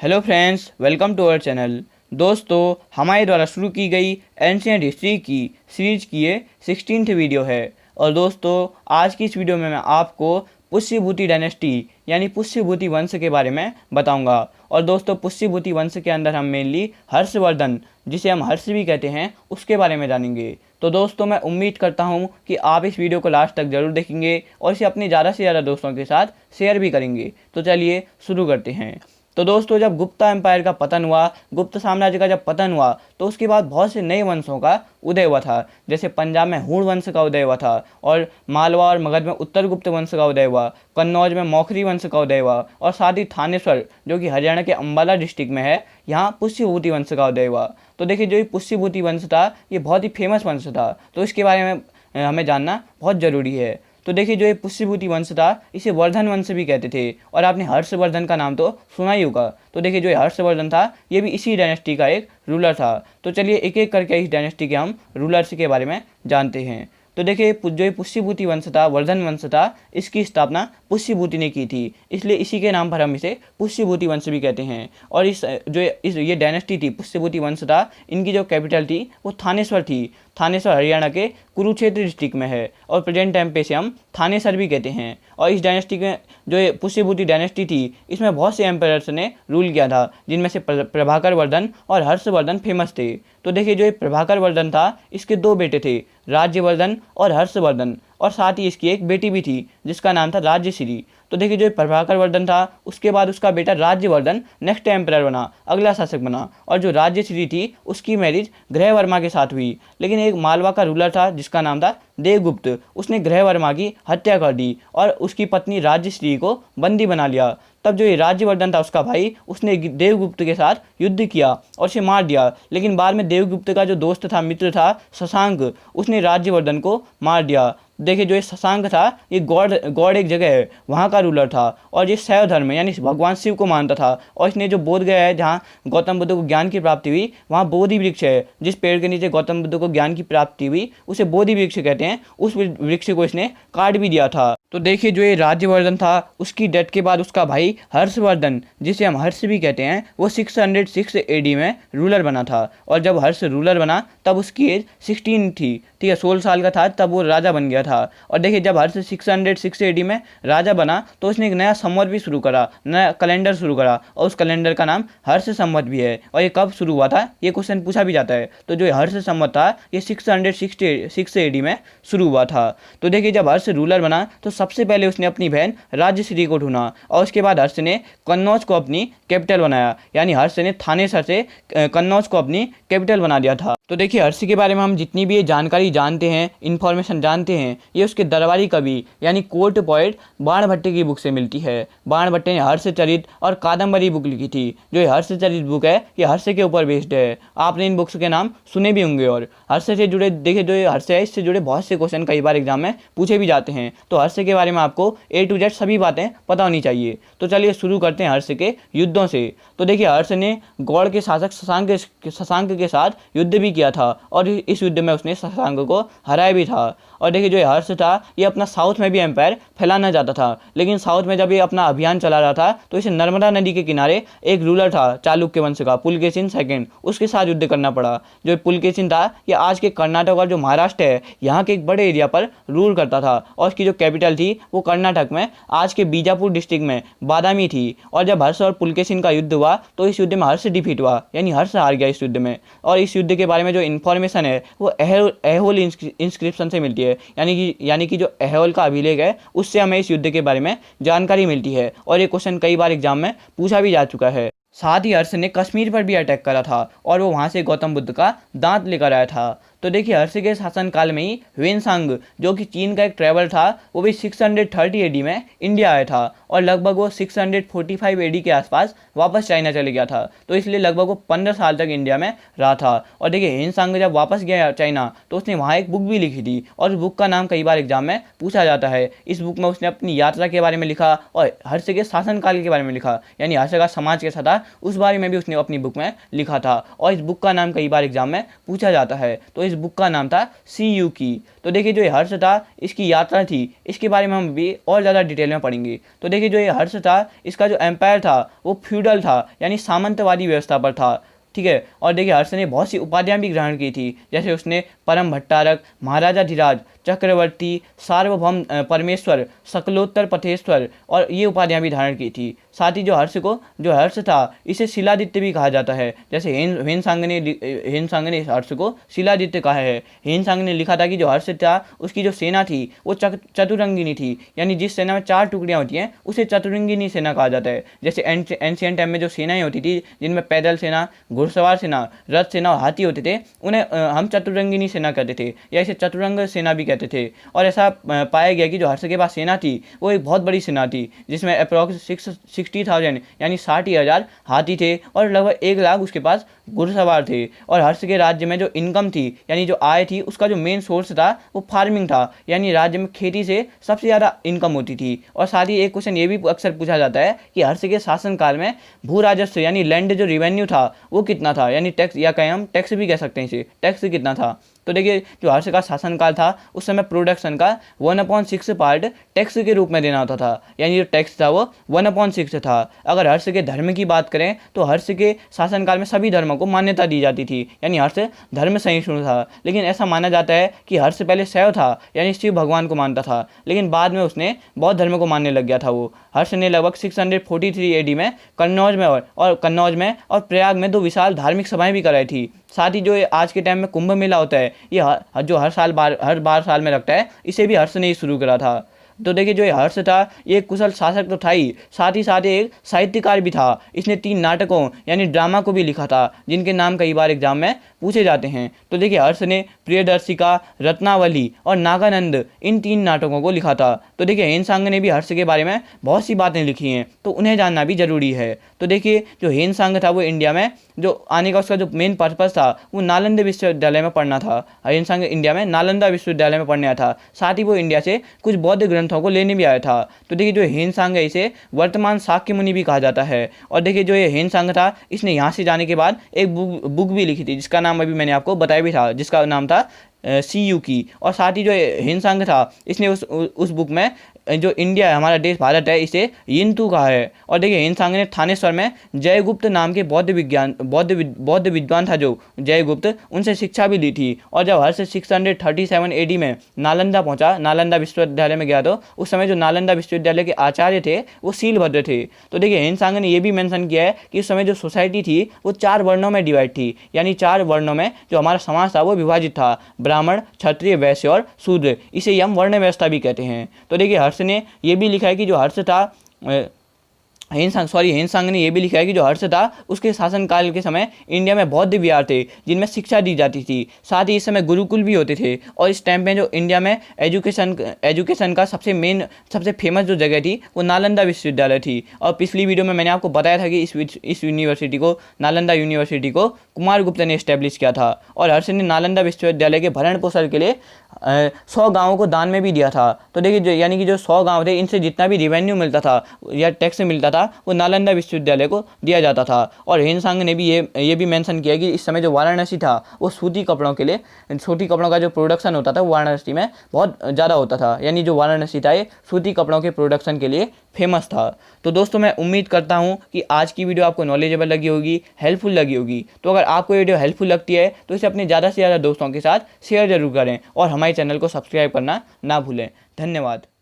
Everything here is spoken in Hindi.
Hello friends, welcome to our channel. दोस्तों, हमारे द्वारा शुरू की गई एंशिएंट हिस्ट्री की सीरीज की ये 16th वीडियो है। और दोस्तों, आज की इस वीडियो में मैं आपको पुष्यभूति डायनेस्टी यानी पुष्यभूति वंश के बारे में बताऊंगा। और दोस्तों, पुष्यभूति वंश के अंदर हम मेनली हर्षवर्धन, जिसे हम हर्ष भी कहते हैं, उसके बारे में जानेंगे। तो दोस्तों, मैं उम्मीद करता हूं कि आप इस वीडियो को लास्ट तक ज़रूर देखेंगे और इसे अपने ज़्यादा से ज़्यादा दोस्तों के साथ शेयर भी करेंगे। तो चलिए शुरू करते हैं। तो दोस्तों, जब गुप्ता एम्पायर का पतन हुआ, गुप्त साम्राज्य का जब पतन हुआ, तो उसके बाद बहुत से नए वंशों का उदय हुआ था। जैसे पंजाब में हूण वंश का उदय हुआ था, और मालवा और मगध में उत्तर गुप्त वंश का उदय हुआ, कन्नौज में मौखरी वंश का उदय हुआ, और साथ ही थानेश्वर जो कि हरियाणा के अंबाला डिस्ट्रिक्ट में है, यहाँ पुष्यभूति वंश का उदय हुआ। तो देखिए, जो ये पुष्यभूति वंश था, ये बहुत ही फेमस वंश था, तो इसके बारे में हमें जानना बहुत ज़रूरी है। तो देखिए, जो ये पुष्यभूति वंश था, इसे वर्धन वंश भी कहते थे, और आपने हर्षवर्धन का नाम तो सुना ही होगा। तो देखिए, जो ये हर्षवर्धन था, ये भी इसी डायनेस्टी का एक रूलर था। तो चलिए एक एक करके इस डायनेस्टी के हम रूलर्स के बारे में जानते हैं। तो देखिए, जो ये पुष्यभूति वंश था, वर्धन वंश था, इसकी स्थापना पुष्यभूति ने की थी, इसलिए इसी के नाम पर हम इसे पुष्यभूति वंश भी कहते हैं। और ये डायनेस्टी थी, पुष्यभूति वंश था, इनकी जो कैपिटल थी वो थानेश्वर थी। थानेश्वर हरियाणा के कुरुक्षेत्र डिस्ट्रिक्ट में है, और प्रेजेंट टाइम पे से हम थानेसर भी कहते हैं। और इस डायनेस्टी में जो ये पुष्यभूति डायनेस्टी थी, इसमें बहुत से एम्पायर्स ने रूल किया था, जिनमें से प्रभाकर वर्धन और हर्षवर्धन फेमस थे। तो देखिए, जो ये प्रभाकर वर्धन था, इसके दो बेटे थे, राज्यवर्धन और हर्षवर्धन, और साथ ही इसकी एक बेटी भी थी जिसका नाम था राज्यश्री। तो देखिए, जो प्रभाकर वर्धन था, उसके बाद उसका बेटा राज्यवर्धन नेक्स्ट एम्परर बना, अगला शासक बना। और जो राज्यश्री थी, उसकी मैरिज ग्रहवर्मा के साथ हुई। लेकिन एक मालवा का रूलर था जिसका नाम था देवगुप्त, उसने ग्रहवर्मा की हत्या कर दी और उसकी पत्नी राज्यश्री को बंदी बना लिया। तब जो ये राज्यवर्धन था, उसका भाई, उसने देवगुप्त के साथ युद्ध किया और उसे मार दिया। लेकिन बाद में देवगुप्त का जो दोस्त था, मित्र था, शशांक, उसने राज्यवर्धन को मार दिया। देखिए, जो ये शशांक था, ये गॉड एक जगह है, वहाँ का रूलर था, और ये शैव धर्म यानी भगवान शिव को मानता था। और इसने जो बोध गया है, जहाँ गौतम बुद्ध को ज्ञान की प्राप्ति हुई, वहाँ बोधि वृक्ष है। जिस पेड़ के नीचे गौतम बुद्ध को ज्ञान की प्राप्ति हुई, उसे बोधि वृक्ष कहते हैं। उस वृक्ष को इसने काट भी दिया था। तो देखिए, जो ये राज्यवर्धन था, उसकी डेथ के बाद उसका भाई हर्षवर्धन, जिसे हम हर्ष भी कहते हैं, वो 606 AD में रूलर बना था। और जब हर्ष रूलर बना, तब उसकी एज 16 थी, ठीक है, 16 साल का था, तब वो राजा बन गया था। और देखिए, जब हर्ष 606 AD में राजा बना, तो उसने एक नया संवत भी शुरू करा, नया कैलेंडर शुरू करा, और उस कैलेंडर का नाम हर्ष संवत भी है। और ये कब शुरू हुआ था, ये क्वेश्चन पूछा भी जाता है। तो जो हर्ष संवत था, ये 606 AD में शुरू हुआ था। तो देखिए, जब हर्ष रूलर बना, तो सबसे पहले उसने अपनी बहन राज्यश्री को ढूंढा, और उसके बाद हर्ष ने कन्नौज को अपनी कैपिटल बनाया, यानी हर्ष ने थानेसर से कन्नौज को अपनी कैपिटल बना दिया था। तो देखिए, हर्ष के बारे में हम जितनी भी ये जानकारी जानते हैं, इन्फॉर्मेशन जानते हैं, ये उसके दरबारी कवि यानी कोर्ट पोएट बाणभट्ट की बुक से मिलती है। बाणभट्ट ने हर्षचरित और कादम्बरी बुक लिखी थी। जो ये हर्षचरित बुक है, ये हर्ष के ऊपर बेस्ड है। आपने इन बुक्स के नाम सुने भी होंगे। और हर्ष से जुड़े, देखिए, जो ये हर्ष है, इससे जुड़े बहुत से क्वेश्चन कई बार एग्जाम में पूछे भी जाते हैं। तो हर्ष के बारे में आपको A to Z सभी बातें पता होनी चाहिए। तो चलिए शुरू करते हैं हर्ष के युद्धों से। तो देखिए, हर्ष ने गौड़ के शासक शशांक के साथ युद्ध भी किया था, और इस युद्ध में उसने शशांक को हराया भी था। और देखिए, जो हर्ष था, ये अपना साउथ में भी एम्पायर फैलाना चाहता था। लेकिन साउथ में जब ये अपना अभियान चला रहा था, तो इसे नर्मदा नदी के किनारे एक रूलर था चालुक्य वंश का, पुलकेशिन II, उसके साथ युद्ध करना पड़ा। जो पुलकेशिन था, ये आज के कर्नाटक और जो महाराष्ट्र है, यहाँ के एक बड़े एरिया पर रूल करता था, और उसकी जो कैपिटल थी, वो कर्नाटक में आज के बीजापुर डिस्ट्रिक्ट में बादामी थी। और जब हर्ष और पुलकेशिन का युद्ध हुआ, तो इस युद्ध में हर्ष डिफीट हुआ, यानी हर्ष हार गया इस युद्ध में। और इस युद्ध के बारे में जो इन्फॉर्मेशन है, वो ऐहोल इंस्क्रिप्शन से मिलती है, यानी कि जो ऐहोल का अभिलेख है, उससे हमें इस युद्ध के बारे में जानकारी मिलती है। और ये क्वेश्चन कई बार एग्जाम में पूछा भी जा चुका है। साथ ही हर्ष ने कश्मीर पर भी अटैक करा था, और वो वहाँ से गौतम बुद्ध का दांत लेकर आया था। तो देखिए, हर्ष के शासनकाल में ही ह्वेनसांग, जो कि चीन का एक ट्रैवलर था, वो भी 630 AD में इंडिया आया था, और लगभग वो 645 AD के आसपास वापस चाइना चले गया था। तो इसलिए लगभग वो 15 साल तक इंडिया में रहा था। और देखिए, ह्वेनसांग जब वापस गया चाइना, तो उसने वहाँ एक बुक भी लिखी थी, और उस बुक का नाम कई बार एग्जाम में पूछा जाता है। इस बुक में उसने अपनी यात्रा के बारे में लिखा, और हर्ष के शासनकाल के बारे में लिखा, यानी हर्ष का समाज कैसा था, उस बारे में भी उसने अपनी बुक में लिखा था। और इस बुक का नाम कई बार एग्जाम में पूछा जाता है। तो इस इस बुक का नाम था CU की। तो देखिए जो ये हर्ष था इसकी यात्रा थी, इसके बारे में हम भी और ज़्यादा डिटेल में पढ़ेंगे। तो देखिए जो ये हर्ष था इसका जो एम्पायर था वो फ्यूडल था, यानी सामंतवादी व्यवस्था पर था, ठीक है। और देखिए हर्ष ने बहुत सी उपाधियां भी ग्रहण की थी, जैसे उसने परम भट्टारक, महाराजाधिराज, चक्रवर्ती, सार्वभौम परमेश्वर, सकलोत्तर पथेश्वर और ये उपाधियां भी धारण की थी। साथ ही जो हर्ष था इसे शिलादित्य भी कहा जाता है, जैसे हेनसांग ने इस हर्ष को शिलादित्य कहा है। हेनसांग ने लिखा था कि जो हर्ष था उसकी जो सेना थी वो चतुरंगिनी थी, यानी जिस सेना में 4 टुकड़ियां होती हैं उसे चतुरंगिनी सेना कहा जाता है। जैसे एंशिएंट टाइम में जो सेनाएं होती थी जिनमें पैदल सेना, घुड़सवार सेना, रथ सेना और हाथी होते थे, उन्हें हम चतुरंगिनी सेना कहते थे या इसे चतुरंग सेना भी कहते थे। और ऐसा पाया गया कि जो हर्ष के पास सेना थी वो एक बहुत बड़ी सेना थी, जिसमें अप्रॉक्स 60,000 यानी 60,000 हाथी थे और लगभग 1 लाख उसके पास घुड़सवार थे। और हर्ष के राज्य में जो इनकम थी यानी जो आय थी उसका जो मेन सोर्स था वो फार्मिंग था, यानी राज्य में खेती से सबसे ज़्यादा इनकम होती थी। और साथ ही एक क्वेश्चन ये भी अक्सर पूछा जाता है कि हर्ष के शासनकाल में भू राजस्व यानी लैंड जो रिवेन्यू था वो कितना था, यानी टैक्स, या कहें हम टैक्स भी कह सकते हैं इसे, टैक्स कितना था। तो देखिए जो हर्ष का शासनकाल था उस समय प्रोडक्शन का 1/6 पार्ट टैक्स के रूप में देना होता था, यानी जो टैक्स था वो 1/6 था। अगर हर्ष के धर्म की बात करें तो हर्ष के शासनकाल में सभी धर्मों को मान्यता दी जाती थी, यानी हर्ष धर्म सहिष्णु था। लेकिन ऐसा माना जाता है कि हर्ष पहले शैव था, यानी शिव भगवान को मानता था, लेकिन बाद में उसने बौद्ध धर्म को मानने लग गया था। वो हर्ष ने लगभग 643 AD में कन्नौज में और प्रयाग में 2 विशाल धार्मिक सभाएं भी कराई थी। साथ ही जो आज के टाइम में कुंभ मेला होता है ये जो हर साल में लगता है, इसे भी हर्ष ने ही शुरू करा था। तो देखिए जो ये हर्ष था ये एक कुशल शासक तो था ही, साथ ही एक साहित्यकार भी था। इसने 3 नाटकों यानी ड्रामा को भी लिखा था, जिनके नाम कई बार एग्जाम में पूछे जाते हैं। तो देखिए हर्ष ने प्रियदर्शिका, रत्नावली और नागानंद इन 3 नाटकों को लिखा था। तो देखिए हेनसांग ने भी हर्ष के बारे में बहुत सी बातें लिखी हैं, तो उन्हें जानना भी जरूरी है। तो देखिए जो हेनसांग था वो इंडिया में जो आने का उसका जो मेन पर्पस था वो नालंदा विश्वविद्यालय में पढ़ना था। हेनसांग इंडिया में नालंदा विश्वविद्यालय में पढ़ने आया था, साथ ही वो इंडिया से कुछ बौद्ध ग्रंथों को लेने भी आया था। तो देखिए जो हेनसांग है इसे वर्तमान शाक्य मुनि भी कहा जाता है। और देखिए जो ये हेनसांग था इसने यहाँ से जाने के बाद एक बुक भी लिखी थी, जिसका नाम अभी मैंने आपको बताया भी था, जिसका नाम था CU की। और साथ ही जो हेनसांग था इसने उस बुक में जो इंडिया है, हमारा देश भारत है, इसे यिंतु कहा है। और देखिए हेनसांग ने थानेश्वर में जयगुप्त नाम के बौद्ध विद्वान था जो जयगुप्त, उनसे शिक्षा भी ली थी। और जब हर्ष 637 AD में नालंदा पहुंचा, नालंदा विश्वविद्यालय में गया, तो उस समय जो नालंदा विश्वविद्यालय के आचार्य थे वो शीलभद्र थे। तो देखिए हेनसांग ने यह भी मेंशन किया है कि उस समय जो सोसाइटी थी वो 4 वर्णों में डिवाइड थी, यानी 4 वर्णों में जो हमारा समाज था वो विभाजित था, ब्राह्मण, क्षत्रिय, वैश्य और शूद्र। इसे हम वर्ण व्यवस्था भी कहते हैं। तो देखिए हर्ष ने यह भी लिखा है कि जो हर्ष था हेनसांग ने यह भी लिखा है कि जो हर्ष था उसके शासनकाल के समय इंडिया में बौद्ध विहार थे जिनमें शिक्षा दी जाती थी। साथ ही इस समय गुरुकुल भी होते थे। और इस टाइम पे जो इंडिया में एजुकेशन का सबसे फेमस जो जगह थी वो नालंदा विश्वविद्यालय थी। और पिछली वीडियो में मैंने आपको बताया था कि इस यूनिवर्सिटी को, नालंदा यूनिवर्सिटी को कुमारगुप्त ने इस्टेब्लिश किया था। और हर्ष ने नालंदा विश्वविद्यालय के भरण पोषण के लिए 100 गाँवों को दान में भी दिया था। तो देखिए यानी कि जो 100 गाँव थे इनसे जितना भी रेवेन्यू मिलता था या टैक्स मिलता था वो नालंदा विश्वविद्यालय को दिया जाता था। और हेनसांग ने भी ये भी मेंशन किया कि इस समय जो वाराणसी था वो सूती कपड़ों का जो प्रोडक्शन होता था वो वाराणसी में बहुत ज़्यादा होता था, यानी जो वाराणसी था ये सूती कपड़ों के प्रोडक्शन के लिए फेमस था। तो दोस्तों मैं उम्मीद करता हूँ कि आज की वीडियो आपको नॉलेजेबल लगी होगी, हेल्पफुल लगी होगी। तो अगर आपको वीडियो हेल्पफुल लगती है तो इसे अपने ज़्यादा से ज़्यादा दोस्तों के साथ शेयर जरूर करें और हमारे चैनल को सब्सक्राइब करना ना भूलें। धन्यवाद।